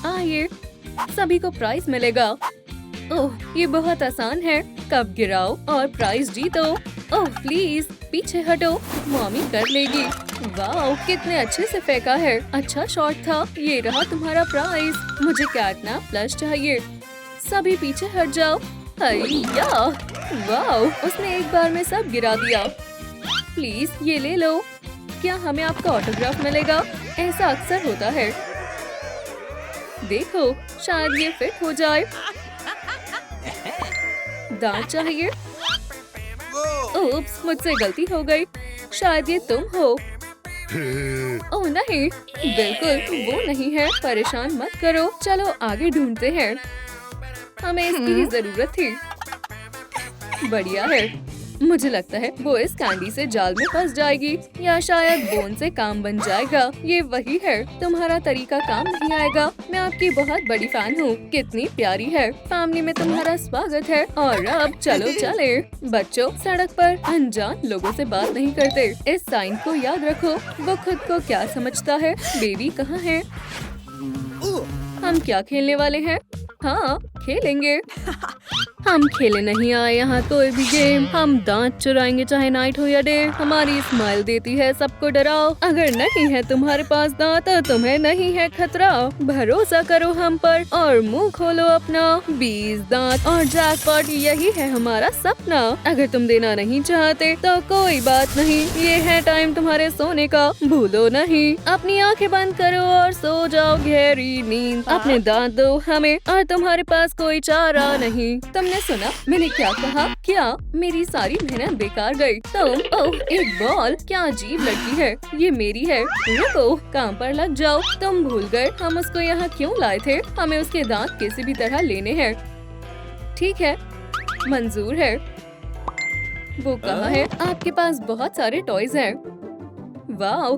आइए, सभी को प्राइज मिलेगा। ओह, ये बहुत आसान है। कप गिराओ और प्राइज जीतो। ओह प्लीज पीछे हटो, मम्मी कर लेगी। वाह, कितने अच्छे से फेंका है। अच्छा शॉट था। ये रहा तुम्हारा प्राइज। मुझे कैटनैप प्लस चाहिए। सभी पीछे हट जाओ। हैया, वाह, उसने एक बार में सब गिरा दिया। प्लीज ये ले लो। क्या हमें आपका ऑटोग्राफ मिलेगा? ऐसा अक्सर होता है। देखो, शायद ये फिट हो जाए। दांत चाहिए। ओप्स, मुझसे गलती हो गई। शायद ये तुम हो। ओह नहीं, बिल्कुल वो नहीं है। परेशान मत करो, चलो आगे ढूंढते हैं। हमें इसकी ही जरूरत थी। बढ़िया है। मुझे लगता है वो इस कैंडी से जाल में फंस जाएगी या शायद बोन से काम बन जाएगा। ये वही है। तुम्हारा तरीका काम नहीं आएगा। मैं आपकी बहुत बड़ी फैन हूँ। कितनी प्यारी है। फैमिली में तुम्हारा स्वागत है। और अब चलो चले। बच्चों, सड़क पर अनजान लोगों से बात नहीं करते। इस साइन को याद रखो। वो खुद को क्या समझता है? बेबी कहाँ है? हम क्या खेलने वाले हैं? हाँ, खेलेंगे। हम खेले नहीं आए यहाँ कोई भी गेम। हम दांत चुराएंगे चाहे नाइट हो या डे। हमारी स्माइल देती है सबको डराओ। अगर नहीं है तुम्हारे पास दांत तो तुम्हें नहीं है खतरा। भरोसा करो हम पर और मुंह खोलो अपना। 20 दांत और जैकपॉट, यही है हमारा सपना। अगर तुम देना नहीं चाहते तो कोई बात नहीं। ये है टाइम तुम्हारे सोने का। भूलो नहीं। अपनी आंखें बंद करो और सो जाओ गहरी नींद। अपने दांत दो हमें और तुम्हारे पास कोई चारा नहीं। तुमने सुना मैंने क्या कहा? क्या मेरी सारी मेहनत बेकार गई? ओह, एक बॉल। क्या अजीब लड़की है। ये मेरी है। रुको, काम पर लग जाओ। तुम भूल गए हम उसको यहाँ क्यों लाए थे? हमें उसके दांत किसी भी तरह लेने हैं। ठीक है, मंजूर है। वो कहाँ है? आपके पास बहुत सारे टॉयज हैं। वाह,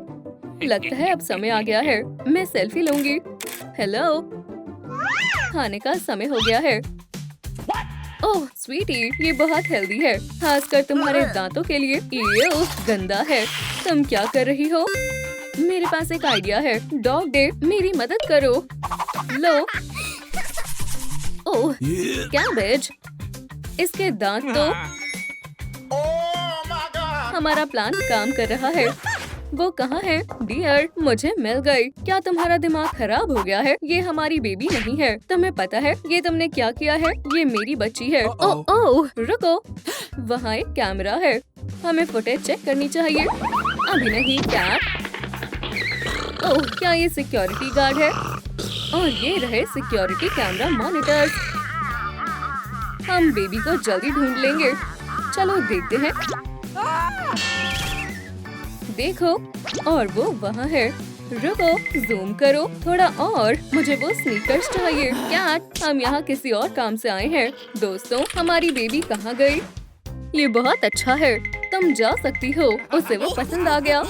लगता है अब समय आ गया है। मैं सेल्फी लूंगी। हेलो, खाने का समय हो गया है। ओह स्वीटी, ये बहुत हेल्दी है, खासकर तुम्हारे दांतों के लिए। ये गंदा है। तुम क्या कर रही हो? मेरे पास एक आइडिया है। डॉग डे, मेरी मदद करो। लो। ओह, कैबेज। इसके दांत तो। हमारा प्लान काम कर रहा है। वो कहाँ है? डियर, मुझे मिल गई। क्या तुम्हारा दिमाग खराब हो गया है? ये हमारी बेबी नहीं है। तुम्हें पता है ये तुमने क्या किया है? ये मेरी बच्ची है। ओह, रुको, वहाँ एक कैमरा है। हमें फुटेज चेक करनी चाहिए। अभी नहीं। कैप। ओह, क्या ये सिक्योरिटी गार्ड है? और ये रहे सिक्योरिटी कैमरा मॉनिटर्स। हम बेबी को जल्दी ढूंढ लेंगे। चलो देखते हैं। देखो, और वो वहाँ है। रुको, जूम करो थोड़ा और। मुझे वो स्नीकर्स चाहिए। कैट, हम यहाँ किसी और काम से आए हैं। दोस्तों, हमारी बेबी कहाँ गई? ये बहुत अच्छा है। तुम जा सकती हो। उसे वो पसंद आ गया।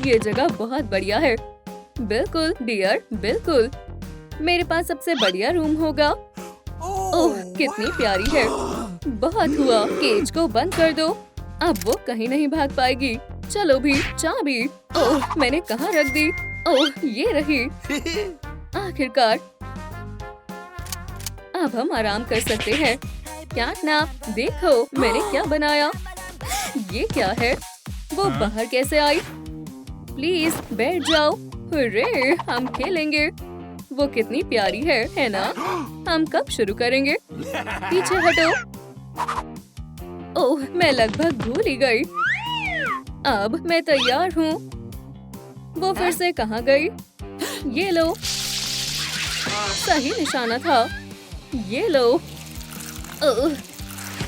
ये जगह बहुत बढ़िया है। बिल्कुल डियर, बिल्कुल। मेरे पास सबसे बढ़िया रूम होगा। ओह, कितनी प्यारी है। बहुत हुआ। केज को बंद कर दो। अब वो कहीं नहीं भाग पाएगी। चलो भी, चाबी। ओह, मैंने कहाँ रख दी? ओह, ये रही। आखिरकार। अब हम आराम कर सकते हैं। कैटनैप, देखो मैंने क्या बनाया। ये क्या है? वो बाहर कैसे आई? प्लीज बैठ जाओ। हुर्रे, हम खेलेंगे। वो कितनी प्यारी है ना? हम कब शुरू करेंगे? पीछे हटो। ओह, मैं लगभग भूल ही गई। अब मैं तैयार हूँ। वो फिर से कहाँ गई? ये लो। सही निशाना था। ये लो। ओह,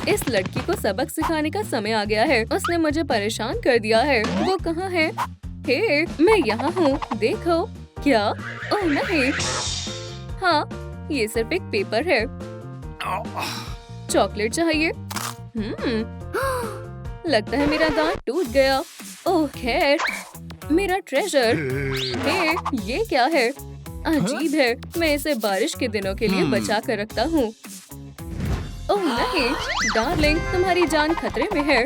इस लड़की को सबक सिखाने का समय आ गया है। उसने मुझे परेशान कर दिया है। वो कहाँ है? हे, मैं यहाँ हूँ। देखो। क्या? ओह नहीं। हाँ, ये सिर्फ एक पेपर है। चॉकलेट चाहिए। लगता है मेरा दांत टूट गया। ओह खैर, मेरा ट्रेजर। हे, ये क्या है? अजीब है। मैं इसे बारिश के दिनों के लिए बचा कर रखता हूँ। ओह नहीं, डार्लिंग, तुम्हारी जान खतरे में है।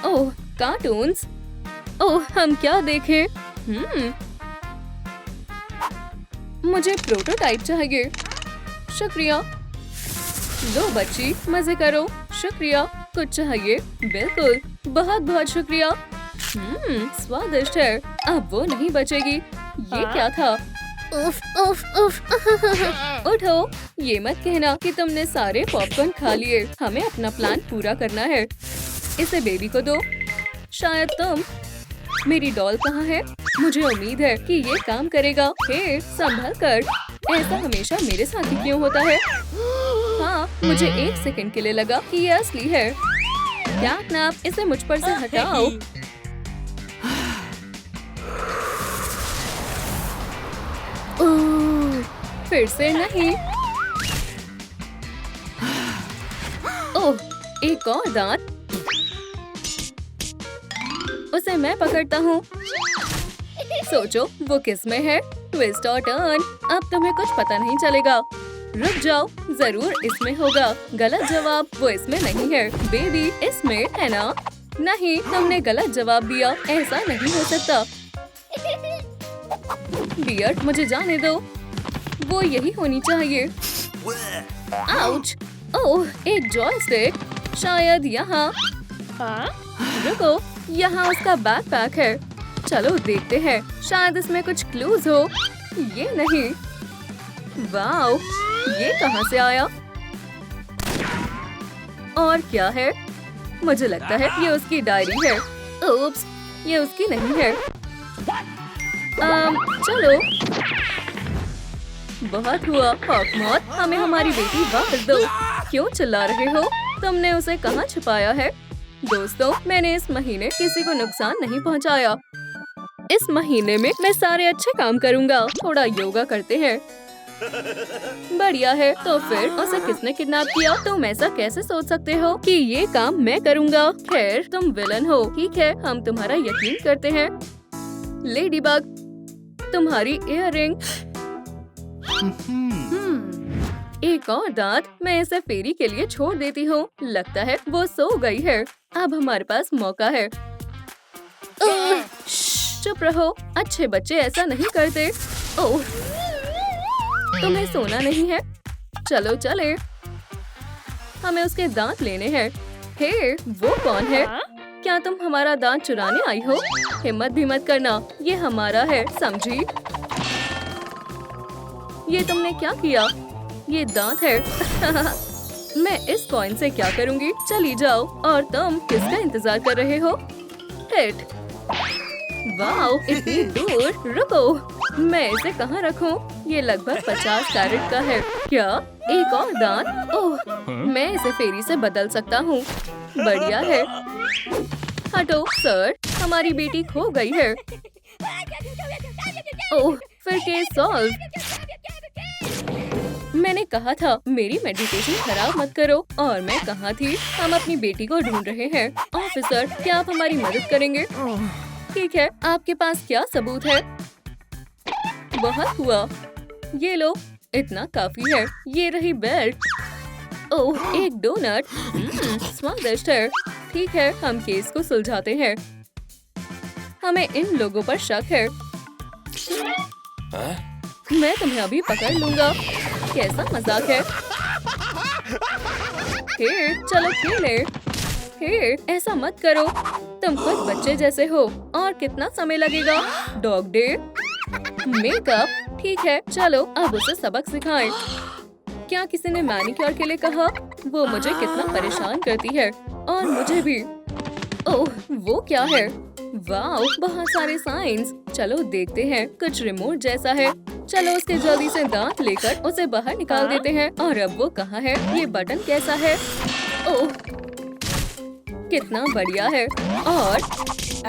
ओह, कार्टून्स। ओह, हम क्या देखें? मुझे प्रोटोटाइप चाहिए। शुक्रिया। लो बच्ची, मजे करो। शुक्रिया। कुछ चाहिए? बिल्कुल, बहुत बहुत शुक्रिया। स्वादिष्ट है। अब वो नहीं बचेगी। ये क्या था? उफ उफ उफ। उठो, ये मत कहना कि तुमने सारे पॉपकॉर्न खा लिए। हमें अपना प्लान पूरा करना है। इसे बेबी को दो। शायद तुम। मेरी डॉल कहाँ है? मुझे उम्मीद है कि ये काम करेगा। हे, संभल कर। ऐसा हमेशा मेरे साथ ही क्यों होता है? हाँ, मुझे 1 सेकंड के लिए लगा कि ये असली है। कैटनैप, इसे मुझ पर से हटाओ। ओह, फिर से नहीं। ओह, एक और दांत। उसे मैं पकड़ता हूँ। सोचो वो किस में है? ट्विस्ट और टर्न। अब तुम्हें कुछ पता नहीं चलेगा। रुक जाओ, जरूर इसमें होगा। गलत जवाब, वो इसमें नहीं है। बेबी इसमें है ना? नहीं, तुमने गलत जवाब दिया। ऐसा नहीं हो सकता। बियर्ड, मुझे जाने दो। वो यही होनी चाहिए। आउच! ओह, एक जॉयस्टिक। शायद यहाँ। रुको, यहाँ उसका बैकपैक है। चलो देखते हैं, शायद इसमें कुछ क्लूज हो। ये नहीं। वाओ, ये कहाँ से आया? और क्या है? मुझे लगता है ये उसकी डायरी है। ओप्स, ये उसकी नहीं है। चलो। बहुत हुआ हॉकमॉथ, हमें हमारी बेटी वापस दो। क्यों चिल्ला रहे हो? तुमने उसे कहाँ छिपाया है? दोस्तों, मैंने इस महीने किसी को नुकसान नहीं पहुँचाया। इस महीने में मैं सारे अच्छे काम करूँगा। थोड़ा योगा करते हैं। बढ़िया है। तो फिर उसे किसने किडनैप किया? तुम ऐसा कैसे सोच सकते हो कि ये काम मैं करूँगा? खैर, तुम विलन हो। ठीक है, हम तुम्हारा यकीन करते हैं। लेडीबग, तुम्हारी इयररिंग। एक और दांत। मैं इसे फेरी के लिए छोड़ देती हूँ। लगता है वो सो गई है। अब हमारे पास मौका है। चुप रहो, अच्छे बच्चे ऐसा नहीं करते। ओह, तुम्हें सोना नहीं है? चलो चले। हमें उसके दांत लेने हैं। हे, वो कौन है? क्या तुम हमारा दांत चुराने आई हो? हिम्मत भी मत करना, ये हमारा है, समझी? ये तुमने क्या किया? ये दांत है। मैं इस कॉइन से क्या करूंगी? चली जाओ। और तुम किसका इंतजार कर रहे हो? हिट। वाओ, इतनी दूर। रुको, मैं इसे कहाँ रखूं? ये लगभग 50 कैरेट का है। क्या? एक और दांत? ओह, मैं इसे फेरी से बदल सकता हूँ। बढ़िया है। हटो सर, हमारी बेटी खो गई है। ओह, फिर केस सॉल्व। मैंने कहा था मेरी मेडिटेशन खराब मत करो। और मैं कहाँ थी? हम अपनी बेटी को ढूंढ रहे हैं। ऑफिसर, क्या आप हमारी मदद करेंगे? ठीक है, आपके पास क्या सबूत है? बहुत हुआ। ये लो, इतना काफी है। ये रही बेल्ट। ओह, एक डोनट। स्वादिष्ट है। ठीक है, हम केस को सुलझाते हैं। हमें इन लोगों पर शक है। मैं तुम्हें अभी पकड़ लूंगा। कैसा मजाक है? हे, चलो खेले। हे, ऐसा मत करो। तुम खुद बच्चे जैसे हो। और कितना समय लगेगा? Dog day, makeup. ठीक है, चलो अब उसे सबक सिखाएं। क्या किसी ने मैनिक्योर के लिए कहा? वो मुझे कितना परेशान करती है। और मुझे भी। ओह, वो क्या है? वाओ, बहुत सारे साइंस। चलो देखते हैं। कुछ रिमोट जैसा है। चलो उसके जल्दी से दांत लेकर उसे बाहर निकाल देते हैं। और अब वो कहाँ है? ये बटन कैसा है? ओह, कितना बढ़िया है। और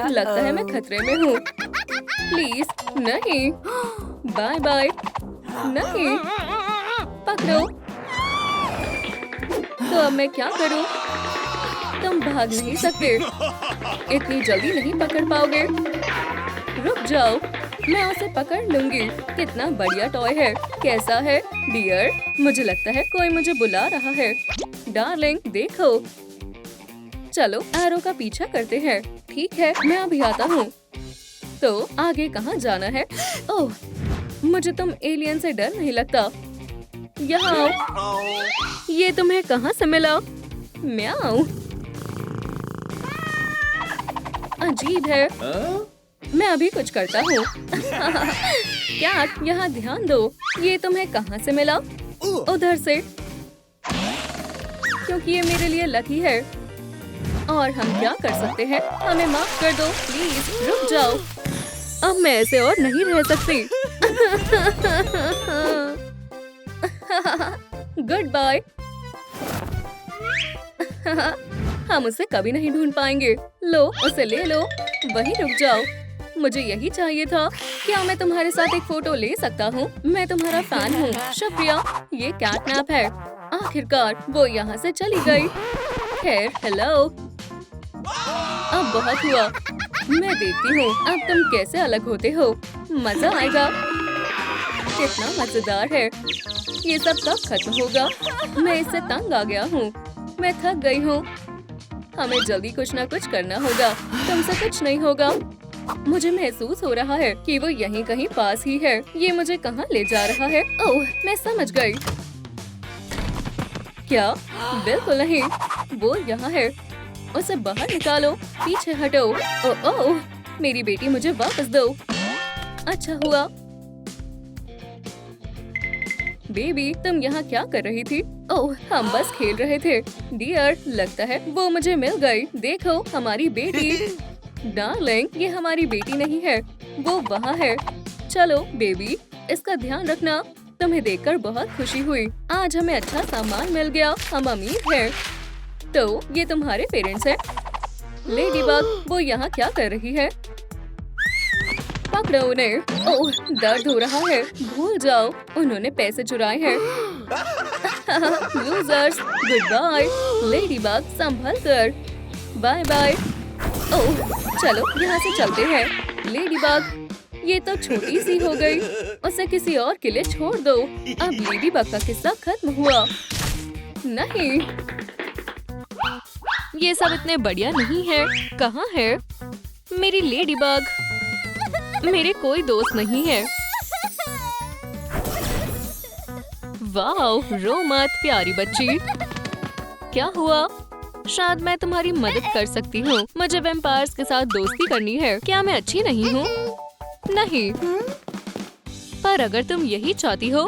लगता है मैं खतरे में हूँ। प्लीज नहीं। Bye bye. नहीं, पकड़ो। तो अब मैं क्या करूँ? तुम भाग नहीं सकते। इतनी जल्दी नहीं पकड़ पाओगे। रुक जाओ, मैं उसे पकड़ लूंगी। कितना बढ़िया टॉय है। कैसा है डियर? मुझे लगता है कोई मुझे बुला रहा है। डार्लिंग, देखो। चलो एरो का पीछा करते हैं। ठीक है, मैं अभी आता हूँ। तो आगे कहाँ जाना है? ओह, मुझे तुम एलियन से डर नहीं लगता। यहाँ आओ। ये तुम्हें कहाँ से मिला? म्याऊ। अजीब है। मैं अभी कुछ करता हूँ। क्या यहाँ ध्यान दो। ये तुम्हें कहाँ से मिला? उधर से। क्योंकि ये मेरे लिए लकी है। और हम क्या कर सकते हैं? हमें माफ कर दो प्लीज, रुक जाओ। अब मैं ऐसे और नहीं रह सकती। Goodbye. हम उसे कभी नहीं ढूंढ पाएंगे। लो उसे ले लो। वहीं रुक जाओ। मुझे यही चाहिए था। क्या मैं तुम्हारे साथ एक फोटो ले सकता हूँ? मैं तुम्हारा फैन हूँ। शुक्रिया। ये कैटनैप है। आखिरकार वो यहाँ से चली गई। खैर हेलो। अब बहुत हुआ। मैं देखती हूँ अब तुम कैसे अलग होते हो। मजा आएगा। कितना मजेदार है। ये सब कब खत्म होगा? मैं इससे तंग आ गया हूँ। मैं थक गई हूँ। हमें जल्दी कुछ ना कुछ करना होगा। तुमसे कुछ नहीं होगा। मुझे महसूस हो रहा है कि वो यहीं कहीं पास ही है। ये मुझे कहाँ ले जा रहा है? ओह, मैं समझ गई। क्या? बिल्कुल नहीं। वो यहाँ है। उसे बाहर निकालो। पीछे हटो। ओह, मेरी बेटी मुझे वापस दो। अच्छा हुआ। बेबी, तुम यहाँ क्या कर रही थी? ओह, हम बस खेल रहे थे। डियर, लगता है वो मुझे मिल गई। देखो, हमारी बेटी। डार्लिंग, ये हमारी बेटी नहीं है। वो वहाँ है। चलो बेबी, इसका ध्यान रखना। तुम्हें देखकर बहुत खुशी हुई। आज हमें अच्छा सामान मिल गया। हम अमीर हैं। तो ये तुम्हारे पेरेंट्स हैं? लेडीबग, वो यहाँ क्या कर रही है? पकड़ो उन्हें। ओह, दर्द हो रहा है। भूल जाओ, उन्होंने पैसे चुराए हैं। Losers, goodbye. लेडीबग, संभल कर। Bye bye. ओह, चलो यहाँ से चलते हैं। लेडीबग, ये तो छोटी सी हो गई। उसे किसी और के लिए छोड़ दो। अब लेडीबग का किस्सा खत्म हुआ। नहीं, ये सब इतने बढ़िया नहीं है। कहाँ है मेरी लेडीबग? मेरे कोई दोस्त नहीं है। वाओ, रो मत प्यारी बच्ची। क्या हुआ? शायद मैं तुम्हारी मदद कर सकती हूँ। मुझे वैम्पायर्स के साथ दोस्ती करनी है। क्या मैं अच्छी नहीं हूँ? नहीं, पर अगर तुम यही चाहती हो।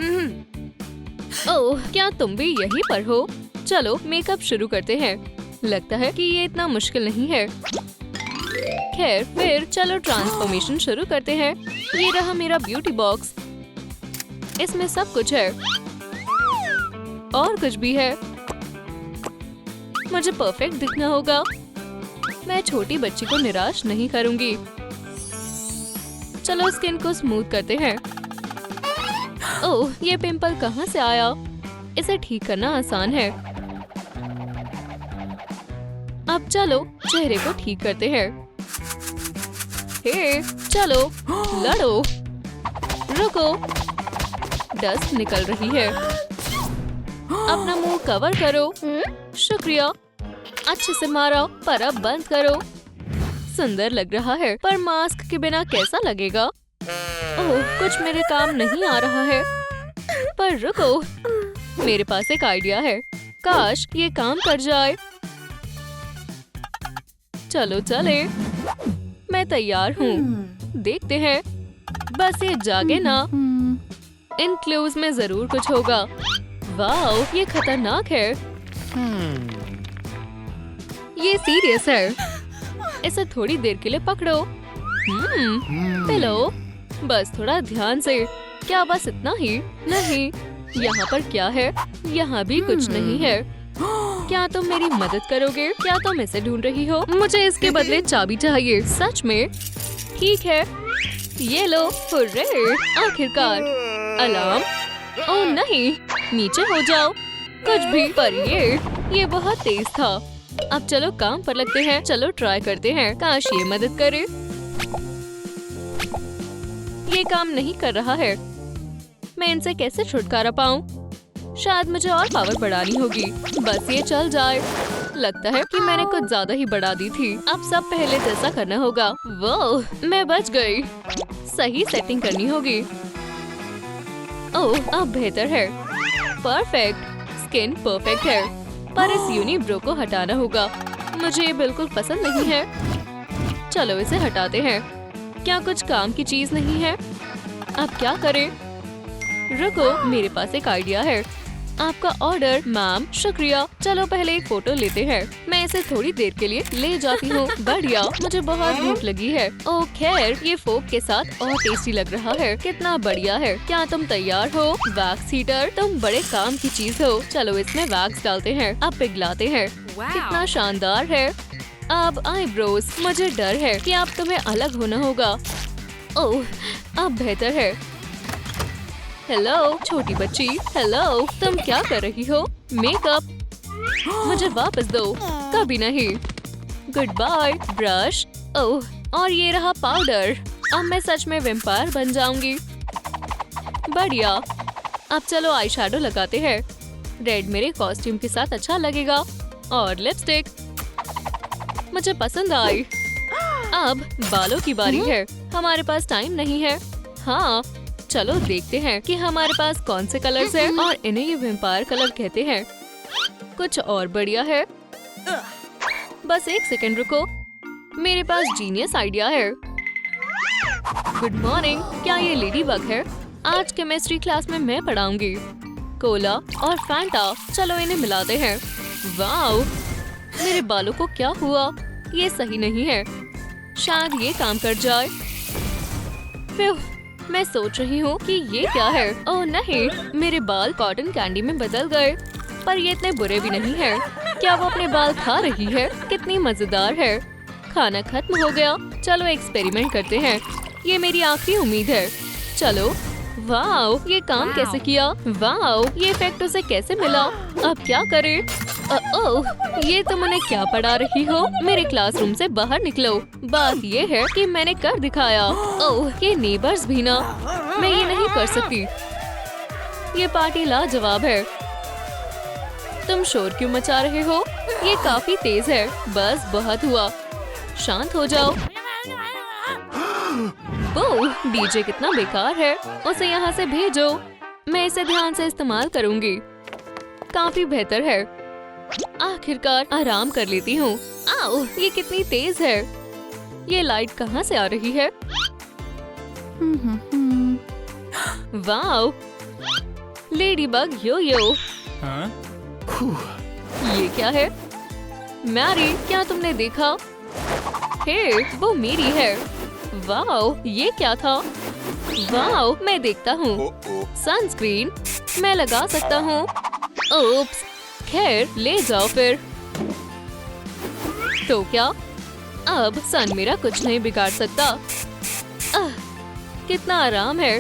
ओह, क्या तुम भी यही पर हो? चलो मेकअप शुरू करते हैं। लगता है कि ये इतना मुश्किल नहीं है। खैर, फिर चलो ट्रांसफॉर्मेशन शुरू करते हैं। ये रहा मेरा ब्यूटी बॉक्स। इसमें सब कुछ है और कुछ भी है। मुझे परफेक्ट दिखना होगा। मैं छोटी बच्ची को निराश नहीं करूंगी। चलो स्किन को स्मूथ करते हैं। ओह, ये पिंपल कहाँ से आया? इसे ठीक करना आसान है। अब चलो चेहरे को ठीक करते हैं। हे, चलो लड़ो। रुको, डस्ट निकल रही है। अपना मुंह कवर करो। शुक्रिया। अच्छे से मारा, पर अब बंद करो। सुंदर लग रहा है, पर मास्क के बिना कैसा लगेगा? ओह, कुछ मेरे काम नहीं आ रहा है। पर रुको, मेरे पास एक आइडिया है। काश ये काम कर जाए। चलो चले। मैं तैयार हूँ। देखते हैं। बस ये जागे ना। इन क्लूज में जरूर कुछ होगा। वाओ, ये खतरनाक है। ये सीरियस है। इसे थोड़ी देर के लिए पकड़ो। पिलो। बस थोड़ा ध्यान से। क्या बस इतना ही? नहीं। यहाँ पर क्या है? यहाँ भी कुछ नहीं है। क्या तुम मेरी मदद करोगे? क्या तुम इसे ढूंढ रही हो? मुझे इसके बदले चाबी चाहिए। सच में? ठीक है, ये लो। हुर्रे, आखिरकार। अलार्म? ओह नहीं, नीचे हो जाओ। कुछ भी, पर ये बहुत तेज था। अब चलो काम पर लगते हैं। चलो ट्राई करते हैं। काश ये मदद करे। ये काम नहीं कर रहा है। मैं इनसे कैसे छुटकारा पाऊं? शायद मुझे और पावर बढ़ानी होगी। बस ये चल जाए। लगता है कि मैंने कुछ ज्यादा ही बढ़ा दी थी। अब सब पहले जैसा करना होगा। वो, मैं बच गई। सही सेटिंग करनी होगी। ओह, अब बेहतर है। परफेक्ट, स्किन परफेक्ट है। पर इस यूनिब्रो को हटाना होगा। मुझे ये बिल्कुल पसंद नहीं है। चलो इसे हटाते हैं। क्या कुछ काम की चीज नहीं है? अब क्या करें? रुको, मेरे पास एक आइडिया है। आपका ऑर्डर मैम। शुक्रिया। चलो पहले एक फोटो लेते हैं। मैं इसे थोड़ी देर के लिए ले जाती हूँ। बढ़िया, मुझे बहुत भूख लगी है। ओह खैर, ये फोक के साथ और टेस्टी लग रहा है। कितना बढ़िया है। क्या तुम तैयार हो? वैक्स हीटर, तुम बड़े काम की चीज हो। चलो इसमें वैक्स डालते हैं। अब पिघलाते हैं। कितना शानदार है। अब आईब्रोज। मुझे डर है कि अब तुम्हें अलग होना होगा। ओह, अब बेहतर है। हेलो छोटी बच्ची। हेलो, तुम क्या कर रही हो? मेकअप मुझे वापस दो। कभी नहीं। Good bye. ब्रश। ओह, और ये रहा पाउडर। अब मैं सच में वैम्पायर बन जाऊंगी। बढ़िया। अब चलो आई शैडो लगाते हैं। रेड मेरे कॉस्ट्यूम के साथ अच्छा लगेगा। और लिपस्टिक मुझे पसंद आई। अब बालों की बारी है। हमारे पास टाइम नहीं है। हाँ, चलो देखते हैं कि हमारे पास कौन से कलर्स हैं और इन्हें ये वैम्पायर कलर कहते हैं। कुछ और बढ़िया है। बस एक सेकंड रुको, मेरे पास जीनियस आइडिया है। Good morning. क्या ये लेडी बग है? आज केमिस्ट्री क्लास में मैं पढ़ाऊंगी। कोला और फैंटा। चलो इन्हें मिलाते हैं। वाओ, मेरे बालों को क्या हुआ? ये सही नहीं है। शायद ये काम कर जाए। मैं सोच रही हूँ कि ये क्या है। ओह नहीं, मेरे बाल कॉटन कैंडी में बदल गए। पर ये इतने बुरे भी नहीं है। क्या वो अपने बाल खा रही है? कितनी मजेदार है। खाना खत्म हो गया। चलो एक्सपेरिमेंट करते हैं। ये मेरी आखिरी उम्मीद है। चलो। वाओ, ये काम कैसे किया? वाओ, ये इफेक्ट उसे कैसे मिला? अब क्या करें? ओह, ये तुम उन्हें क्या पढ़ा रही हो? मेरे क्लासरूम से बाहर निकलो। बात ये है कि मैंने कर दिखाया। ओह, ये नेबर्स भी ना। मैं ये नहीं कर सकती। ये पार्टी लाजवाब है। तुम शोर क्यों मचा रहे हो? ये काफी तेज है। बस बहुत हुआ। शांत हो जाओ। ओह, डीजे कितना बेकार है। उसे यहाँ से भेजो। मैं इसे ध्यान से इस्तेमाल करूँगी। काफी बेहतर है। आखिरकार आराम कर लेती हूँ। आओ, ये कितनी तेज है। ये लाइट कहाँ से आ रही है? वाओ, लेडीबग यो यो। ये क्या है? मैरी, क्या तुमने देखा? हे, वो मेरी है। वाओ, ये क्या था? वाओ, मैं देखता हूँ। सनस्क्रीन मैं लगा सकता हूँ। ओप्स, खैर ले जाओ फिर। तो क्या? अब सन मेरा कुछ नहीं बिगाड़ सकता। कितना आराम है।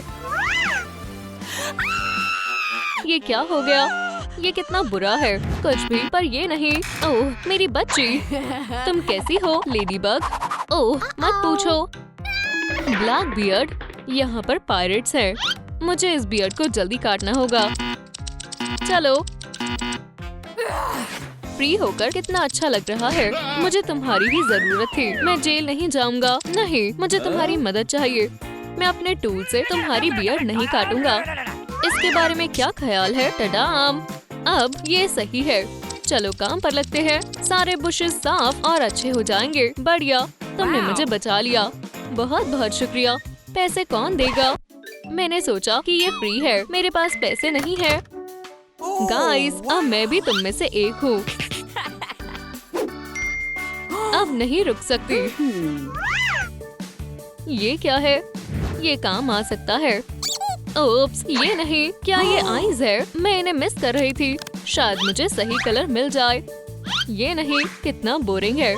ये क्या हो गया? ये कितना बुरा है। कुछ भी, पर ये नहीं। ओह, मेरी बच्ची। तुम कैसी हो लेडीबग? ओह, मत पूछो। ब्लैक बियर्ड, यहाँ पर पायरेट्स है। मुझे इस बियर्ड को जल्दी काटना होगा। चलो। फ्री होकर कितना अच्छा लग रहा है। मुझे तुम्हारी भी जरूरत थी। मैं जेल नहीं जाऊंगा। नहीं, मुझे तुम्हारी मदद चाहिए। मैं अपने टूल से तुम्हारी बियर्ड नहीं काटूंगा। इसके बारे में क्या ख्याल है? टडाम! अब ये सही है। चलो काम पर लगते हैं। सारे बुशेस साफ और अच्छे हो जाएंगे। बढ़िया, तुमने मुझे बचा लिया। बहुत बहुत शुक्रिया। पैसे कौन देगा? मैंने सोचा कि ये फ्री है। मेरे पास पैसे नहीं है। गाइस, अब मैं भी तुम में से एक हूँ। अब नहीं रुक सकती। ये क्या है? ये काम आ सकता है। ओप्स, ये नहीं। क्या ये आईज है? मैं इन्हें मिस कर रही थी। शायद मुझे सही कलर मिल जाए। ये नहीं, कितना बोरिंग है।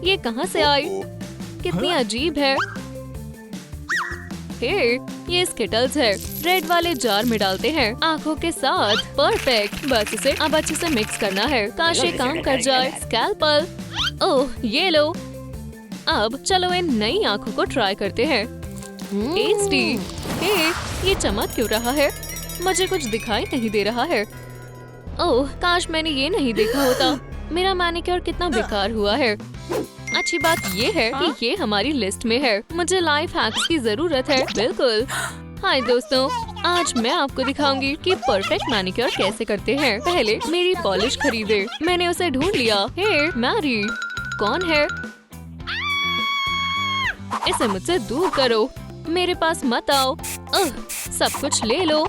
ये कहाँ से आई? कितनी अजीब है। हे, ये स्किटल्स है। रेड वाले जार में डालते हैं आँखों के साथ। परफेक्ट। बस इसे अब अच्छे से मिक्स करना है। काश ये काम कर जाए। स्कैल्पल। ओह, ये लो। अब चलो इन नई आँखों को ट्राई करते हैं। टेस्टी। हे, ये चमक क्यों रहा है? मुझे कुछ दिखाई नहीं दे रहा है। ओह, काश मैंने ये नहीं देखा होता। मेरा मैनिक्योर कितना बेकार हुआ है। अच्छी बात ये है कि ये हमारी लिस्ट में है। मुझे लाइफ हैक्स की जरूरत है। बिल्कुल। हाय दोस्तों, आज मैं आपको दिखाऊंगी कि परफेक्ट मैनिक्योर कैसे करते हैं। पहले मेरी पॉलिश खरीदे। मैंने उसे ढूंढ लिया। हे मैरी, कौन है? इसे मुझसे दूर करो। मेरे पास मत आओ। सब कुछ ले लो,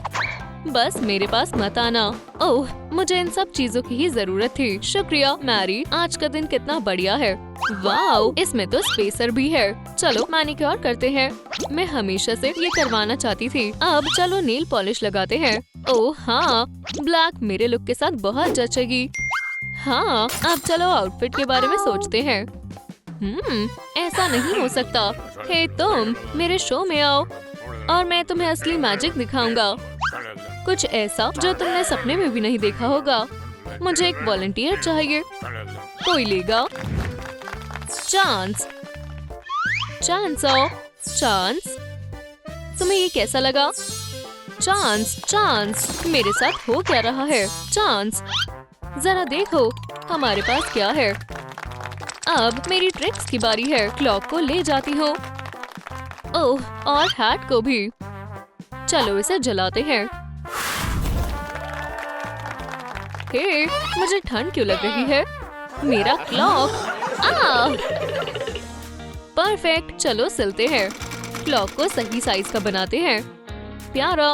बस मेरे पास मत आना। ओह, मुझे इन सब चीजों की ही जरूरत थी। शुक्रिया मैरी, आज का दिन कितना बढ़िया है। वाओ, इसमें तो स्पेसर भी है। चलो मैनिक्योर करते हैं। मैं हमेशा से ये करवाना चाहती थी। अब चलो नेल पॉलिश लगाते हैं। ओह हाँ, ब्लैक मेरे लुक के साथ बहुत जचेगी। हाँ, अब चलो आउटफिट के बारे में सोचते हैं। ऐसा नहीं हो सकता। हे तुम, मेरे शो में आओ और मैं तुम्हें असली मैजिक दिखाऊंगा। कुछ ऐसा जो तुमने सपने में भी नहीं देखा होगा। मुझे एक वॉलंटियर चाहिए। कोई लेगा? चांस, चांस आओ। चांस, तुम्हें ये कैसा लगा? चांस, चांस, मेरे साथ हो क्या रहा है? चांस, जरा देखो हमारे पास क्या है। अब मेरी ट्रिक्स की बारी है। क्लॉक को ले जाती हूँ। ओह, और हैट को भी। चलो इसे जलाते हैं। हे, मुझे ठंड क्यों लग रही है? मेरा क्लॉक। परफेक्ट, चलो सिलते हैं। क्लॉक को सही साइज का बनाते हैं। प्यारा।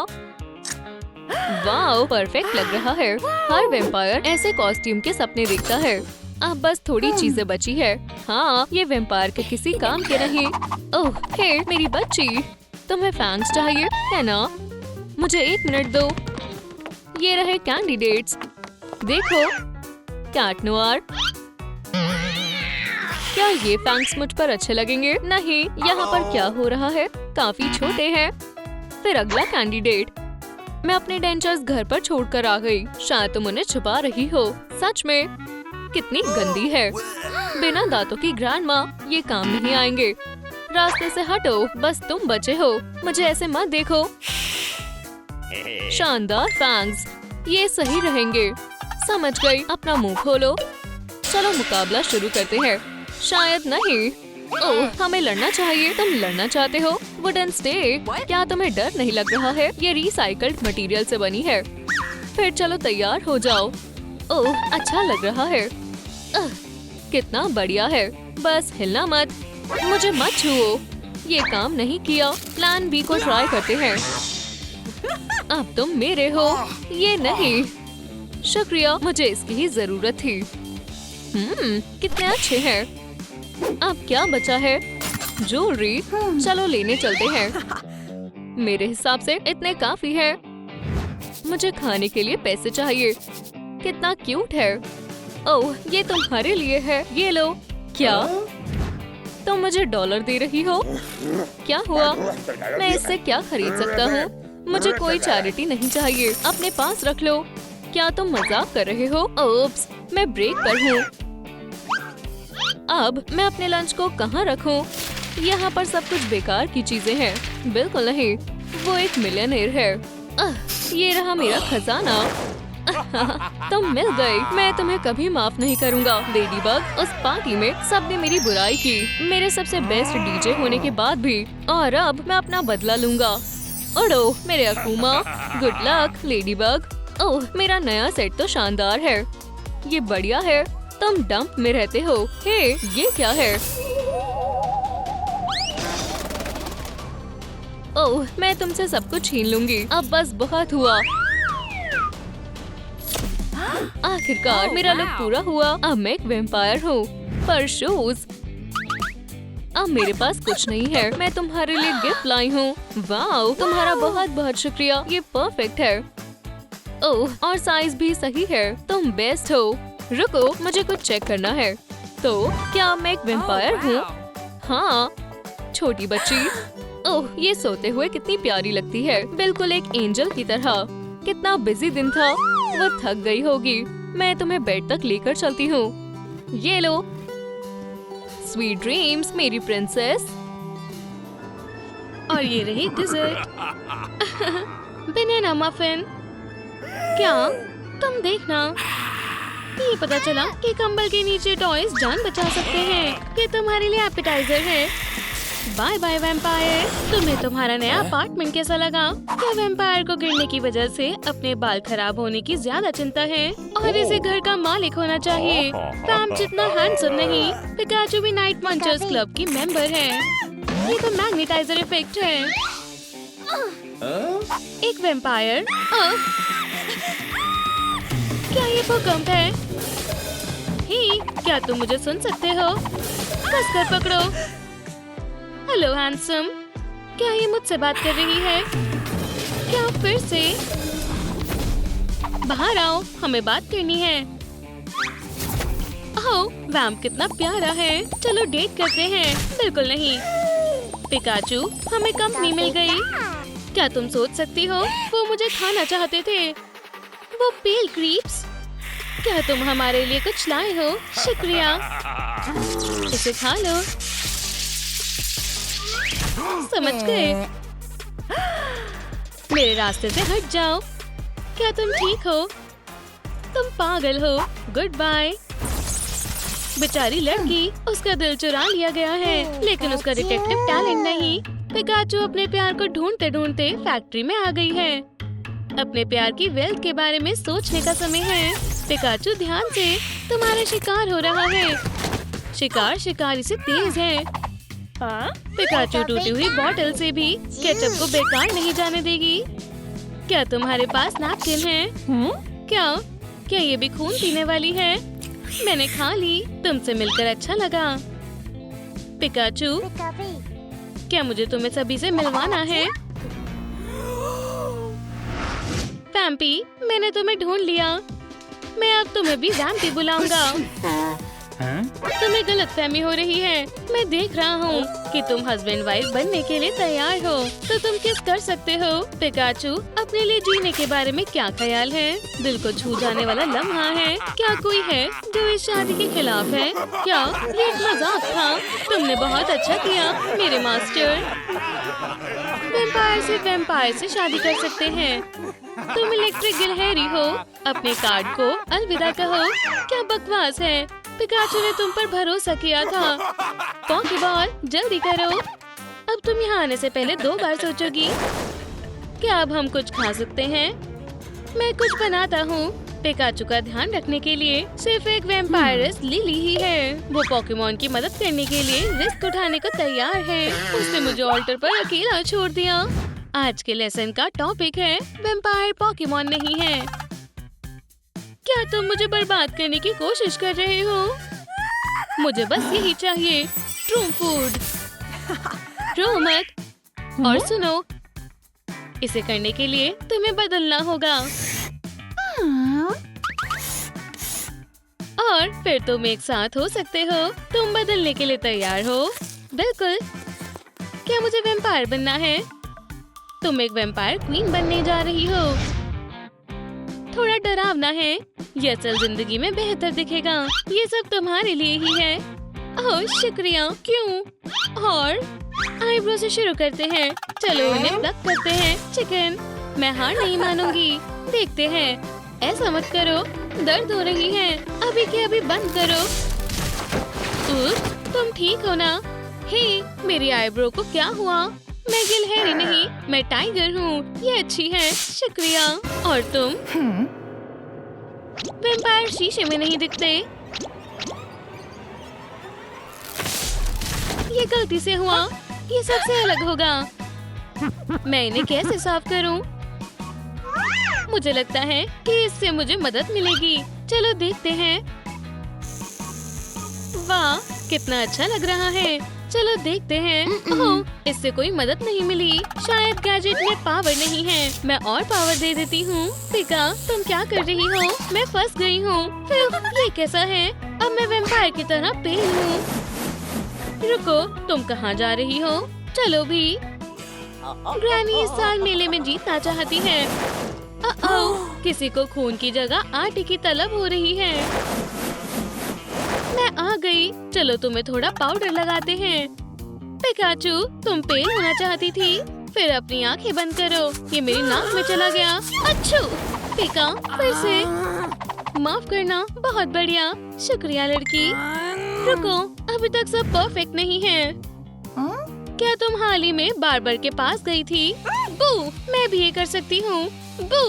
वाओ, परफेक्ट लग रहा है। हर वेम्पायर ऐसे कॉस्ट्यूम के सपने देखता है। अब बस थोड़ी चीजें बची है। हाँ, ये वेम्पायर के किसी काम के नहीं। ओह, हे मेरी बच्ची, तुम्हें फैंस चाहिए है ना? मुझे 1 मिनट दो। ये रहे कैंडिडेट्स। देखो, कैट नोयर। क्या ये फैंक्स मुझ पर अच्छे लगेंगे? नहीं, यहाँ पर क्या हो रहा है? काफी छोटे हैं। फिर अगला कैंडिडेट। मैं अपने डेंचर्स घर पर छोड़कर आ गई। शायद तुम उन्हें छुपा रही हो। सच में कितनी गंदी है। बिना दांतों की ग्रैंडमा, ये काम नहीं आएंगे। रास्ते से हटो, बस तुम बचे हो। मुझे ऐसे मत देखो। शानदार फैंग्स, ये सही रहेंगे। समझ गई, अपना मुंह खोलो। चलो मुकाबला शुरू करते हैं। शायद नहीं। ओह, हमें लड़ना चाहिए। तुम लड़ना चाहते हो? वुडन स्टेक, क्या तुम्हें डर नहीं लग रहा है? ये रिसाइकल्ड मटेरियल से बनी है। फिर चलो तैयार हो जाओ। ओह, अच्छा लग रहा है। कितना बढ़िया है। बस हिलना मत, मुझे मत छुओ। ये काम नहीं किया। प्लान बी को ट्राई करते हैं। अब तुम मेरे हो। ये नहीं। शुक्रिया, मुझे इसकी ही जरूरत थी। कितने अच्छे हैं। अब क्या बचा है? ज्वेलरी। चलो लेने चलते हैं। मेरे हिसाब से इतने काफी है। मुझे खाने के लिए पैसे चाहिए। कितना क्यूट है। ओह, ये तुम्हारे लिए है। ये लो। क्या तुम मुझे डॉलर दे रही हो? क्या हुआ? मैं इससे क्या खरीद सकता हूँ? मुझे कोई चैरिटी नहीं चाहिए। अपने पास रख लो। क्या तुम मजाक कर रहे हो? ओप्स, मैं ब्रेक पर हूँ। अब मैं अपने लंच को कहाँ रखूं? यहाँ पर सब कुछ बेकार की चीजें हैं। बिल्कुल नहीं, वो एक मिलियनेयर है। ये रहा मेरा खजाना। तुम मिल गई। मैं तुम्हें कभी माफ नहीं करूँगा। लेडीबग, उस पार्टी में सबने मेरी बुराई की, मेरे सबसे बेस्ट डीजे होने के बाद भी। और अब मैं अपना बदला लूंगा। उड़ो मेरे अकूमा। Good luck Ladybug. ओह, मेरा नया सेट तो शानदार है। ये बढ़िया है। तुम डंप में रहते हो। हे, ये क्या है? ओह, मैं तुमसे सब कुछ छीन लूंगी। अब बस बहुत हुआ। आखिरकार मेरा लुक पूरा हुआ। अब मैं एक वेम्पायर हूँ। पर शूज, अब मेरे पास कुछ नहीं है। मैं तुम्हारे लिए गिफ्ट लाई हूँ। वाओ, तुम्हारा बहुत बहुत शुक्रिया। ये परफेक्ट है। ओह, और साइज भी सही है। तुम बेस्ट हो। रुको, मुझे कुछ चेक करना है। तो क्या मैं एक वेम्पायर हूँ? हाँ, छोटी बच्ची। ओह, ये सोते हुए कितनी प्यारी लगती है। बिल्कुल एक एंजल की तरह। कितना बिजी दिन था। वो थक गई होगी। मैं तुम्हें बेड तक लेकर चलती हूँ। ये लो। स्वीट ड्रीम्स मेरी प्रिंसेस। और ये रही डिजर्ट। बनाना मफिन। क्या तुम देखना, ये पता चला कि कंबल के नीचे टॉयज जान बचा सकते हैं। ये तुम्हारे लिए एपेटाइजर है। Bye bye vampire. तुम्हें तुम्हारा नया अपार्टमेंट कैसा लगा? क्या वैम्पायर को गिरने की वजह से अपने बाल खराब होने की ज्यादा चिंता है और इसे घर का मालिक होना चाहिए? पैम जितना हैंडसम नहीं। पिकाचू भी नाइट मंचर्स क्लब की मेंबर है। ये तो मैग्नेटाइजर इफेक्ट है। एक वैम्पायर। क्या ये भूकंप है? हे, क्या तुम मुझे सुन सकते हो? कसकर पकड़ो। हेलो हैंडसम, क्या ये मुझसे बात कर रही है? क्या फिर से? बाहर आओ, हमें बात करनी है। ओह, वैम्प कितना प्यारा है। चलो डेट करते हैं। बिल्कुल नहीं। पिकाचू, हमें कंपनी मिल गई। क्या तुम सोच सकती हो? वो मुझे खाना चाहते थे। वो पेल क्रीप्स। क्या तुम हमारे लिए कुछ लाए हो? शुक्रिया। इसे खा लो। समझ गए। मेरे रास्ते से हट जाओ। क्या तुम ठीक हो? तुम पागल हो। Goodbye. बेचारी लड़की, उसका दिल चुरा लिया गया है, लेकिन उसका डिटेक्टिव टैलेंट नहीं। पिकाचू अपने प्यार को ढूंढते ढूंढते फैक्ट्री में आ गई है। अपने प्यार की वेल्थ के बारे में सोचने का समय है। पिकाचू ध्यान से, तुम्हारा शिकार हो रहा है। शिकार शिकारी से तेज है। पिकाचू टूटी हुई बोतल से भी केचप को बेकार नहीं जाने देगी। क्या तुम्हारे पास नैपकिन है? क्या ये भी खून पीने वाली है? मैंने खा ली। तुमसे मिलकर अच्छा लगा। पिकाचू, क्या मुझे तुम्हें सभी से मिलवाना है? वैम्पी, मैंने तुम्हें ढूंढ लिया। मैं अब तुम्हें भी वैम्पी बुलाऊंगा। तुम्हें गलतफहमी हो रही है। मैं देख रहा हूँ कि तुम हस्बैंड वाइफ बनने के लिए तैयार हो, तो तुम किस कर सकते हो? पिकाचू, अपने लिए जीने के बारे में क्या ख्याल है? दिल को छू जाने वाला लम्हा है। क्या कोई है जो इस शादी के खिलाफ है? क्या ये एक मजाक था? तुमने बहुत अच्छा किया मेरे मास्टर। वैम्पायर से शादी कर सकते हैं। तुम इलेक्ट्रिक गिलहरी हो। अपने कार्ड को अलविदा कहो। क्या बकवास है। पिकाचू ने तुम पर भरोसा किया था। पॉकीबॉल, जल्दी करो। अब तुम यहाँ आने से पहले 2 बार सोचोगी। क्या अब हम कुछ खा सकते हैं? मैं कुछ बनाता हूँ। पिकाचू का ध्यान रखने के लिए सिर्फ एक वैम्पायरस लिली ही है। वो पोकेमॉन की मदद करने के लिए रिस्क उठाने को तैयार है। उसने मुझे ऑल्टर पर अकेला छोड़ दिया। आज के लेसन का टॉपिक है वैम्पायर पोकेमॉन नहीं है। क्या तुम मुझे बर्बाद करने की कोशिश कर रहे हो? मुझे बस यही चाहिए, ट्रू फूड। रो मत। और सुनो, इसे करने के लिए तुम्हें बदलना होगा। और फिर तुम एक साथ हो सकते हो। तुम बदलने के लिए तैयार हो? बिल्कुल। क्या मुझे वैम्पायर बनना है? तुम एक वैम्पायर क्वीन बनने जा रही हो। थोड़ा डरावना है। ये असल जिंदगी में बेहतर दिखेगा। ये सब तुम्हारे लिए ही है। ओह शुक्रिया। क्यों? और आईब्रो से शुरू करते हैं। चलो इन्हें प्लग करते हैं। चिकन, मैं हार नहीं मानूंगी। देखते हैं। ऐसा मत करो, दर्द हो रही है। अभी के अभी बंद करो। तुम ठीक हो ना? हे, मेरी आईब्रो को क्या हुआ? मैं गिलहरी नहीं, मैं टाइगर हूँ। ये अच्छी है। शुक्रिया। और तुम? वैम्पायर शीशे में नहीं दिखते। ये गलती से हुआ। ये सबसे अलग होगा। मैं इन्हें कैसे साफ करूँ? मुझे लगता है कि इससे मुझे मदद मिलेगी। चलो देखते हैं। वाह, कितना अच्छा लग रहा है। चलो देखते हैं। ओह, इससे कोई मदद नहीं मिली। शायद गैजेट में पावर नहीं है। मैं और पावर दे देती हूँ। पिका, तुम क्या कर रही हो? मैं फंस गई हूँ। ये कैसा है? अब मैं वैम्पायर की तरह पेल हूँ। रुको, तुम कहाँ जा रही हो? चलो भी। ग्रैनी इस साल मेले में जीतना चाहती है। किसी को खून की जगह आटे की तलब हो रही है। मैं आ गई। चलो तुम्हें थोड़ा पाउडर लगाते हैं। पिकाचू, तुम पेल होना चाहती थी। फिर अपनी आंखें बंद करो। ये मेरी नाक में चला गया। अच्छू। पिका, फिर से। माफ करना। बहुत बढ़िया। शुक्रिया लड़की। रुको, अभी तक सब परफेक्ट नहीं है। क्या तुम हाल ही में बार्बर के पास गई थी? बू, मैं भी ये कर सकती हूँ। बू,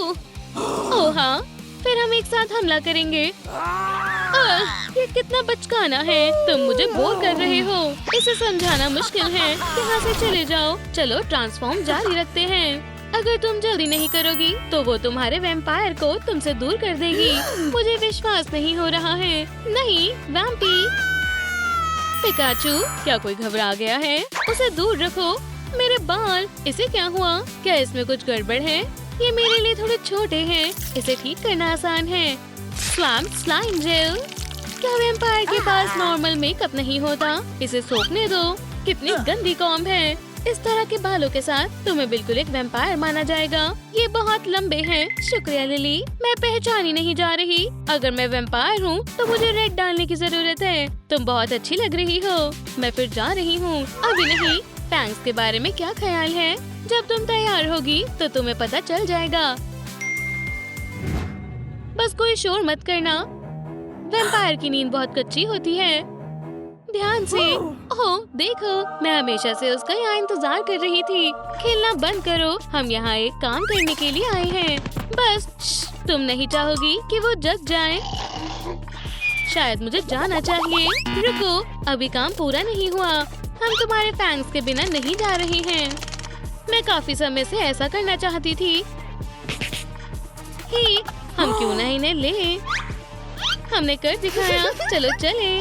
ओह हाँ, फिर हम एक साथ हमला करेंगे। ये कितना बचकाना है, तुम मुझे बोर कर रहे हो। इसे समझाना मुश्किल है। यहाँ से चले जाओ। चलो ट्रांसफॉर्म जारी रखते हैं। अगर तुम जल्दी नहीं करोगी तो वो तुम्हारे वैम्पायर को तुमसे दूर कर देगी। मुझे विश्वास नहीं हो रहा है। नहीं, वैम्पी। पिकाचू, क्या कोई घबरा गया है? उसे दूर रखो। मेरे बाल, इसे क्या हुआ? क्या इसमें कुछ गड़बड़ है? ये मेरे लिए थोड़े छोटे हैं। इसे ठीक करना आसान है। Swamp slime gel. क्या वैम्पायर के पास नॉर्मल मेकअप नहीं होता? इसे सोखने दो। कितनी गंदी कॉम्ब है। इस तरह के बालों के साथ तुम्हें बिल्कुल एक वैम्पायर माना जाएगा। ये बहुत लंबे हैं। शुक्रिया लिली, मैं पहचानी नहीं जा रही। अगर मैं वैम्पायर हूँ तो मुझे रेड डालने की जरूरत है। तुम बहुत अच्छी लग रही हो। मैं फिर जा रही हूँ। अभी नहीं। फैंक्स के बारे में क्या ख्याल है? जब तुम तैयार होगी तो तुम्हें पता चल जाएगा। बस कोई शोर मत करना। वैम्पायर की नींद बहुत कच्ची होती है। ध्यान से। ओह देखो, मैं हमेशा से उसका यहाँ इंतजार कर रही थी। खेलना बंद करो। हम यहाँ एक काम करने के लिए आए हैं। बस तुम नहीं चाहोगी कि वो जग जाए। शायद मुझे जाना चाहिए। रुको, अभी काम पूरा नहीं हुआ। हम तुम्हारे फैंस के बिना नहीं जा रहे हैं। मैं काफी समय से ऐसा करना चाहती थी। ही, हम क्यों ना इन्हें ले? हमने कर दिखाया। चलो चले।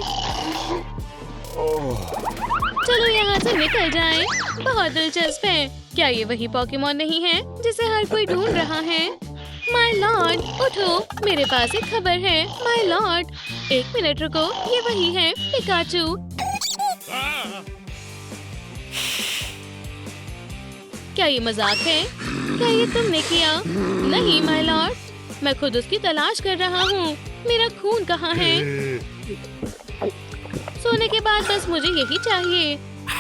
चलो यहाँ से निकल जाएं। बहुत दिलचस्प है। क्या ये वही पोकेमॉन नहीं है जिसे हर कोई ढूंढ रहा है? माय लॉर्ड, उठो, मेरे पास एक खबर है। माय लॉर्ड, एक मिनट रुको, ये वही है पिकाचू। क्या ये मजाक है? क्या ये तुमने किया? नहीं माय लॉर्ड, मैं खुद उसकी तलाश कर रहा हूँ। मेरा खून कहाँ है? सोने के बाद बस मुझे यही चाहिए।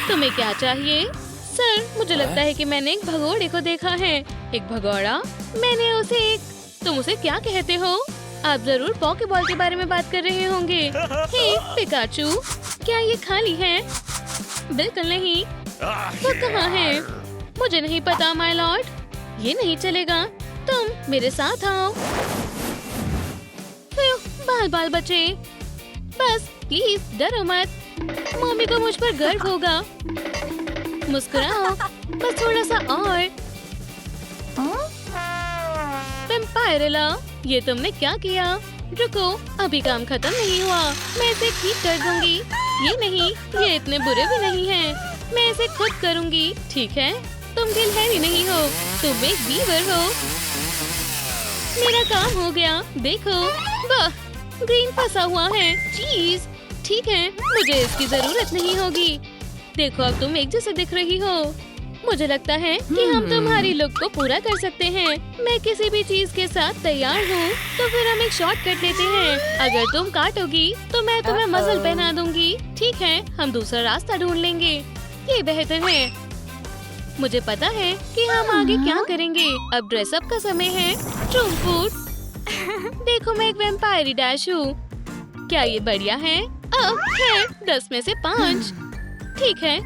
तुम्हें क्या चाहिए? सर, मुझे लगता है कि मैंने एक भगोड़े को देखा है। एक भगोड़ा? मैंने उसे एक... तुम उसे क्या कहते हो? आप जरूर पॉकेबॉल के बारे में बात कर रहे होंगे। हे पिकाचू, क्या ये खाली है? बिल्कुल नहीं। वो कहाँ है? मुझे नहीं पता माय लॉर्ड। ये नहीं चलेगा। तुम मेरे साथ आओ। बाल बाल बचे। बस प्लीज डरो मत। मम्मी को मुझ पर गर्व होगा। मुस्कुराओ, बस थोड़ा सा और। वैम्पायरेला, ये तुमने क्या किया? रुको, अभी काम खत्म नहीं हुआ। मैं इसे ठीक कर दूंगी। ये नहीं, ये इतने बुरे भी नहीं हैं। मैं इसे खुद करूंगी। ठीक है, तुम गिलहरी नहीं हो, तुम एक बीवर हो। मेरा काम हो गया। देखो, वाह, ग्रीन फंसा हुआ है। चीज, ठीक है, मुझे इसकी जरूरत नहीं होगी। देखो, अब तुम एक जैसे दिख रही हो। मुझे लगता है कि हम तुम्हारी लुक को पूरा कर सकते हैं। मैं किसी भी चीज के साथ तैयार हूँ। तो फिर हम एक शॉर्टकट लेते हैं। अगर तुम काटोगी तो मैं तुम्हें मसल पहना दूंगी। ठीक है, हम दूसरा रास्ता ढूंढ लेंगे। ये बेहतर है। मुझे पता है कि हम आगे क्या करेंगे। अब ड्रेसअप का समय है। ट्रूम फूड। देखो, मैं एक वैम्पायरी डैश हूँ। क्या ये बढ़िया है? है 10 में से 5। ठीक है।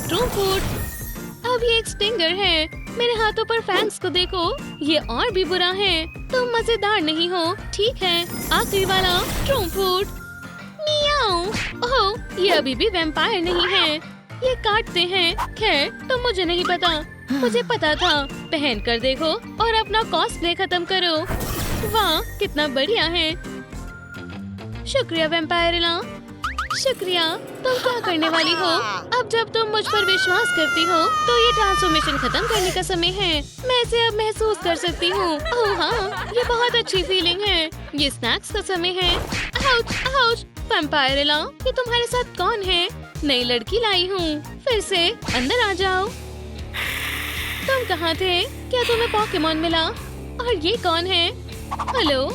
ट्रूम फूड। अब ये एक स्टिंगर है। मेरे हाथों पर फैंक्स को देखो, ये और भी बुरा है। तुम मजेदार नहीं हो। ठीक है, आखिरी वाला, ट्रूम फूड। मियाऊ। ओह, ये अभी भी वैम्पायर नहीं है। ये काटते हैं। खैर, तो मुझे नहीं पता। मुझे पता था। पहन कर देखो और अपना कॉस्प्ले खत्म करो। वाह, कितना बढ़िया है। शुक्रिया वैम्पायरेला। शुक्रिया। तुम क्या करने वाली हो? अब जब तुम मुझ पर विश्वास करती हो तो ये ट्रांसफॉर्मेशन खत्म करने का समय है। मैं इसे अब महसूस कर सकती हूँ। ओह हाँ, ये बहुत अच्छी फीलिंग है। ये स्नैक्स का समय है। Ouch, ouch. वैम्पायरेला, ये तुम्हारे साथ कौन है? नई लड़की लाई हूँ। फिर से अंदर आ जाओ। तुम कहाँ थे? क्या तुम्हें पोकेमॉन मिला? और ये कौन है? हेलो।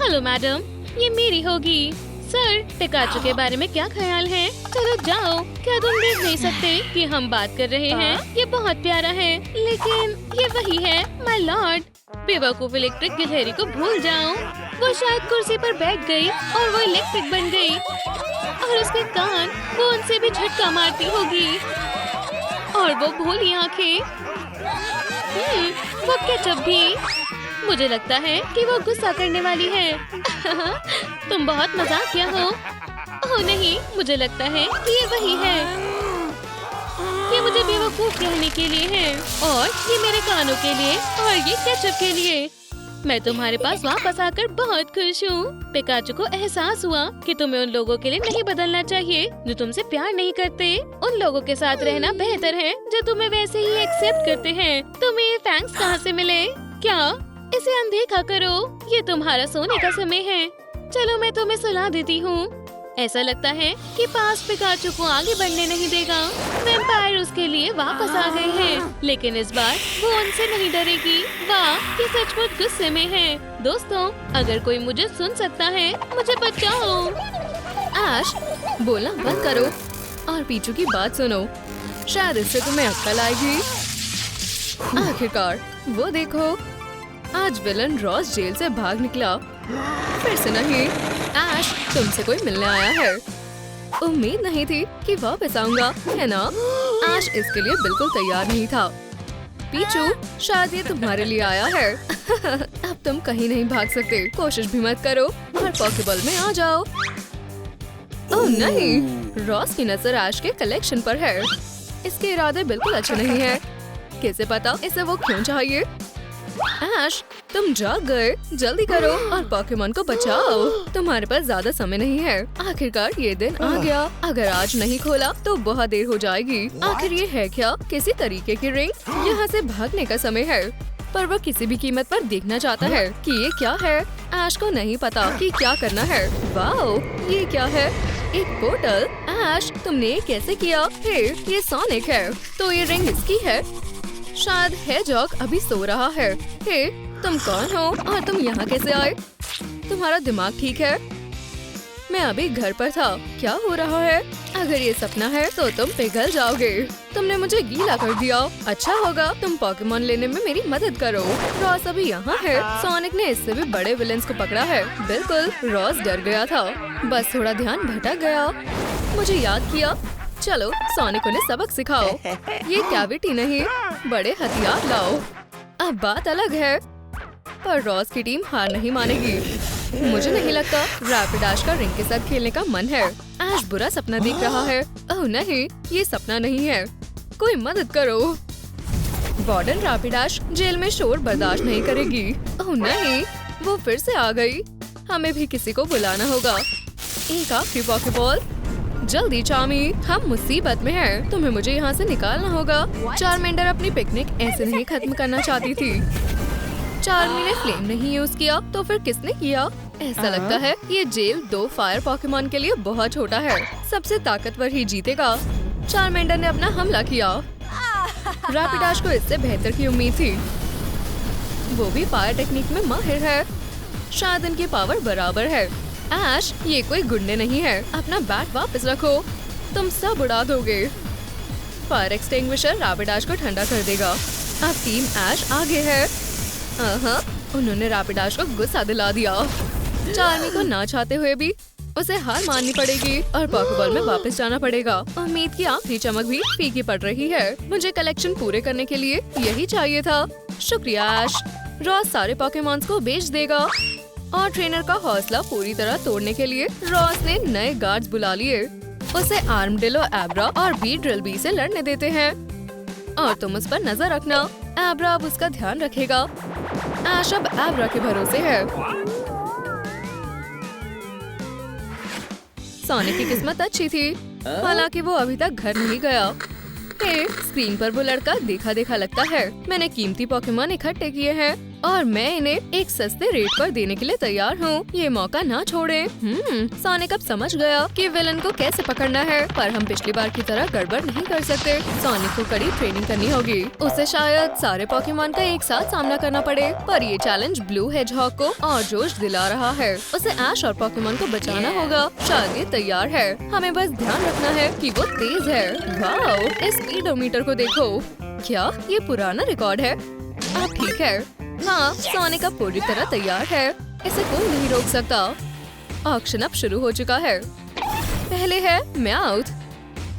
हेलो मैडम, ये मेरी होगी। सर, पिकाचू के बारे में क्या ख्याल है? चलो जाओ। क्या तुम देख नहीं सकते कि हम बात कर रहे हैं? ये बहुत प्यारा है, लेकिन ये वही है माय लॉर्ड। बेवकूफ इलेक्ट्रिक गिलहरी को भूल जाओ। वो शायद कुर्सी पर बैठ गई और वो इलेक्ट्रिक बन गई। और उसके कान, वो उनसे भी झटका मारती होगी। और वो भोली आंखें। वो केचप भी। मुझे लगता है कि वो गुस्सा करने वाली है। तुम बहुत मजाकिया हो। ओह नहीं, मुझे लगता है कि ये वही है। ये मुझे बेवकूफ कहने के लिए है और ये मेरे कानों के लिए और ये केचप के लिए। मैं तुम्हारे पास वापस आकर बहुत खुश हूँ। पिकाचू को एहसास हुआ कि तुम्हें उन लोगों के लिए नहीं बदलना चाहिए जो तुमसे प्यार नहीं करते। उन लोगों के साथ रहना बेहतर है जो तुम्हें वैसे ही एक्सेप्ट करते हैं। तुम्हें ये थैंक्स कहाँ से मिले? क्या इसे अनदेखा करो? ये तुम्हारा सोने का समय है। चलो मैं तुम्हें सुला देती हूँ। ऐसा लगता है कि पास पिकाचू को आगे बढ़ने नहीं देगा। वैम्पायर उसके लिए वापस आ गए हैं, लेकिन इस बार वो उनसे नहीं डरेगी। वाह, ये सचमुच गुस्से में है। दोस्तों, अगर कोई मुझे सुन सकता है, मुझे बचाओ। ऐश, बोलना बंद करो और पीछू की बात सुनो। शायद इससे तुम्हें अक्ल आएगी। आखिरकार वो देखो, आज विलन रॉस जेल से भाग निकला। फिर से नहीं। ऐश, तुमसे कोई मिलने आया है। उम्मीद नहीं थी कि वापस आऊंगा, है ना? ऐश इसके लिए बिल्कुल तैयार नहीं था। पीछू, शायद ये तुम्हारे लिए आया है। अब तुम कहीं नहीं भाग सकते। कोशिश भी मत करो और पॉकेबॉल में आ जाओ। ओह नहीं, रॉस की नजर ऐश के कलेक्शन पर है। इसके इरादे बिल्कुल अच्छे नहीं है। कैसे पता इसे वो क्यों चाहिए? ऐश, तुम जाग गए। जल्दी करो और पॉकेमॉन को बचाओ। तुम्हारे पास ज्यादा समय नहीं है। आखिरकार ये दिन आ गया। अगर आज नहीं खोला तो बहुत देर हो जाएगी। आखिर ये है क्या? किसी तरीके की रिंग? यहाँ से भागने का समय है, पर वो किसी भी कीमत पर देखना चाहता है कि ये क्या है। ऐश को नहीं पता कि क्या करना है। वाओ, ये क्या है? एक पोर्टल। ऐश, तुमने ये कैसे किया? हे, ये सोनिक है, तो ये रिंग इसकी है। शायद हेजहॉग अभी सो रहा है। हे, तुम कौन हो और तुम यहाँ कैसे आए? तुम्हारा दिमाग ठीक है? मैं अभी घर पर था। क्या हो रहा है? अगर ये सपना है तो तुम पिघल जाओगे। तुमने मुझे गीला कर दिया। अच्छा होगा तुम पॉकेमॉन लेने में मेरी मदद करो। रॉस अभी यहाँ है। सोनिक ने इससे भी बड़े विलेंस को पकड़ा है। बिल्कुल, रॉस डर गया था। बस थोड़ा ध्यान भटक गया। मुझे याद किया। चलो सोनिक उन्हें सबक सिखाओ। ये कैविटी नहीं, बड़े हथियार लाओ। अब बात अलग है, पर रॉस की टीम हार नहीं मानेगी। मुझे नहीं लगता रैपिड ऐश का रिंग के साथ खेलने का मन है। ऐश बुरा सपना देख रहा है। ओह नहीं, ये सपना नहीं है। कोई मदद करो। वार्डन रैपिड ऐश जेल में शोर बर्दाश्त नहीं करेगी। ओह नहीं, वो फिर से आ गई। हमें भी किसी को बुलाना होगा। एक आखिरी पॉकेबॉल। जल्दी चामी, हम मुसीबत में हैं। तुम्हें मुझे यहाँ से निकालना होगा। चारमेंडर अपनी पिकनिक ऐसे नहीं खत्म करना चाहती थी। चार्मी ने फ्लेम नहीं यूज किया तो फिर किसने किया? ऐसा लगता है ये जेल 2 फायर पॉकेमॉन के लिए बहुत छोटा है। सबसे ताकतवर ही जीतेगा। चारमेंडर ने अपना हमला किया। रैपिड ऐश को इससे बेहतर की उम्मीद थी। वो भी फायर टेक्निक में माहिर है। शायद इनकी पावर बराबर है। ऐश, ये कोई गुंडे नहीं है। अपना बैट वापस रखो, तुम सब उड़ा दोगे। फायर एक्सटिंग्विशर रैपिड ऐश को ठंडा कर देगा। अब टीम ऐश आगे है। उन्होंने रैपिड ऐश को गुस्सा दिला दिया। चार्मी को ना चाहते हुए भी उसे हार माननी पड़ेगी और पॉकेबॉल में वापस जाना पड़ेगा। उम्मीद की आखिरी चमक भी फीकी पड़ रही है। मुझे कलेक्शन पूरे करने के लिए यही चाहिए था। शुक्रिया ऐश। रॉस सारे पॉकेमॉन्स को बेच देगा और ट्रेनर का हौसला पूरी तरह तोड़ने के लिए रॉस ने नए गार्ड्स बुला लिए। उसे आर्मडिलो एब्रा और बीड्रिलबी से लड़ने देते हैं और तुम उस पर नजर रखना। एब्रा अब उसका ध्यान रखेगा। ऐश अब एब्रा के भरोसे है। सोनिक की किस्मत अच्छी थी, हालांकि वो अभी तक घर नहीं गया। हे, स्क्रीन पर वो लड़का देखा देखा लगता है। मैंने कीमती पॉकेमॉन इकट्ठे किए हैं और मैं इन्हें एक सस्ते रेट पर देने के लिए तैयार हूँ। ये मौका ना छोड़े। सोनिक अब समझ गया कि विलन को कैसे पकड़ना है, पर हम पिछली बार की तरह गड़बड़ नहीं कर सकते। सोनिक को कड़ी ट्रेनिंग करनी होगी। उसे शायद सारे पॉकेमॉन का एक साथ सामना करना पड़े, पर ये चैलेंज ब्लू हेजहॉग को और जोश दिला रहा है। उसे ऐश और पॉकेमॉन को बचाना होगा। शायद ये तैयार है। हमें बस ध्यान रखना है कि वो तेज है। वाओ, इस स्पीडोमीटर को देखो। क्या ये पुराना रिकॉर्ड है? अब ठीक है। हाँ, सोनिक अब पूरी तरह तैयार है। इसे कोई नहीं रोक सकता। ऑक्शन अब शुरू हो चुका है। पहले है म्याउथ,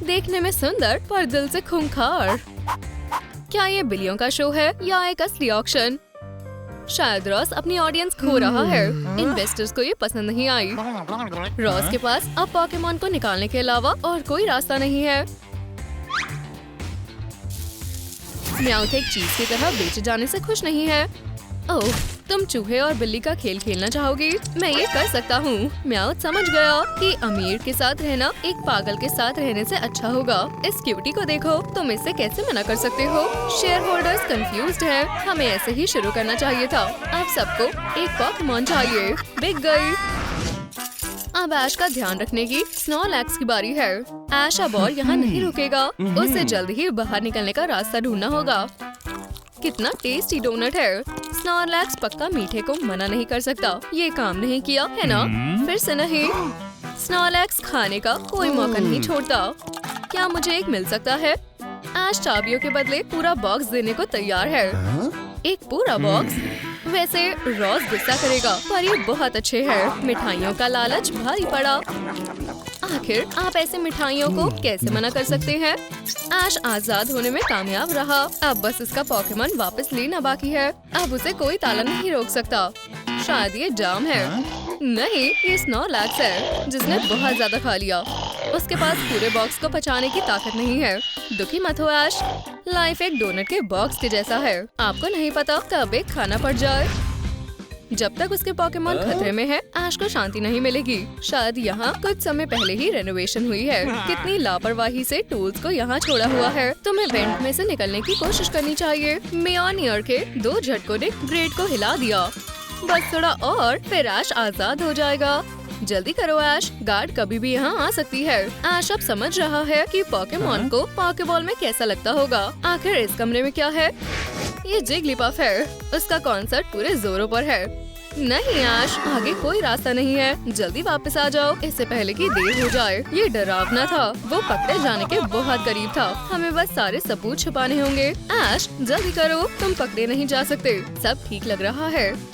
देखने में सुंदर पर दिल से खूंखार। क्या ये बिल्लियों का शो है या एक असली ऑक्शन? शायद रॉस अपनी ऑडियंस खो रहा है। इन्वेस्टर्स को ये पसंद नहीं आई। रॉस के पास अब पोकेमॉन को निकालने के अलावा और कोई रास्ता नहीं है। म्याउथ एक चीज की तरह बेचे जाने से खुश नहीं है। ओह, तुम चूहे और बिल्ली का खेल खेलना चाहोगी? मैं ये कर सकता हूँ। म्याउथ समझ गया कि अमीर के साथ रहना एक पागल के साथ रहने से अच्छा होगा। इस क्यूटी को देखो, तुम इससे कैसे मना कर सकते हो? शेयर होल्डर्स कंफ्यूज्ड हैं। हमें ऐसे ही शुरू करना चाहिए था। अब सबको एक पोकेमॉन चाहिए। बिक गई। अब ऐश का ध्यान रखने की स्नॉलैक्स की बारी है। ऐश अब और यहाँ नहीं रुकेगा। उसे जल्द ही बाहर निकलने का रास्ता ढूंढना होगा। कितना टेस्टी डोनट है। स्नॉलैक्स पक्का मीठे को मना नहीं कर सकता। ये काम नहीं किया है ना? फिर से नहीं। स्नॉलैक्स खाने का कोई मौका नहीं छोड़ता। क्या मुझे एक मिल सकता है? ऐश चाबियों के बदले पूरा बॉक्स देने को तैयार है। एक पूरा बॉक्स? वैसे रॉस गुस्सा करेगा, पर ये बहुत अच्छे हैं। मिठाइयों का लालच भारी पड़ा। आखिर आप ऐसे मिठाइयों को कैसे मना कर सकते हैं? ऐश आजाद होने में कामयाब रहा। अब बस इसका पोकेमॉन वापस लेना बाकी है। अब उसे कोई ताला नहीं रोक सकता। शायद ये जाम है। नहीं, ये स्नॉलैक्स है जिसने बहुत ज्यादा खा लिया। उसके पास पूरे बॉक्स को पचाने की ताकत नहीं है। दुखी मत हो ऐश, लाइफ एक डोनट के बॉक्स के जैसा है। आपको नहीं पता कब एक खाना पड़ जाए। जब तक उसके पोकेमॉन खतरे में है, ऐश को शांति नहीं मिलेगी। शायद यहाँ कुछ समय पहले ही रेनोवेशन हुई है। कितनी लापरवाही से टूल्स को यहाँ छोड़ा हुआ है। तुम्हें वेंट में से निकलने की कोशिश करनी चाहिए। मेयोनियर के 2 झटकों ने ग्रेड को हिला दिया। बस थोड़ा और फिर ऐश आजाद हो जाएगा। जल्दी करो ऐश, गार्ड कभी भी यहाँ आ सकती है। ऐश अब समझ रहा है कि पोकेमॉन को पॉकेबॉल में कैसा लगता होगा। आखिर इस कमरे में क्या है? ये जिगलीपफ है। उसका कॉन्सर्ट पूरे जोरों पर है। नहीं ऐश, आगे कोई रास्ता नहीं है। जल्दी वापस आ जाओ, इससे पहले कि देर हो जाए। ये डरावना था। वो पकड़े जाने के बहुत करीब था। हमें बस सारे सबूत छुपाने होंगे। ऐश जल्दी करो, तुम पकड़े नहीं जा सकते। सब ठीक लग रहा है।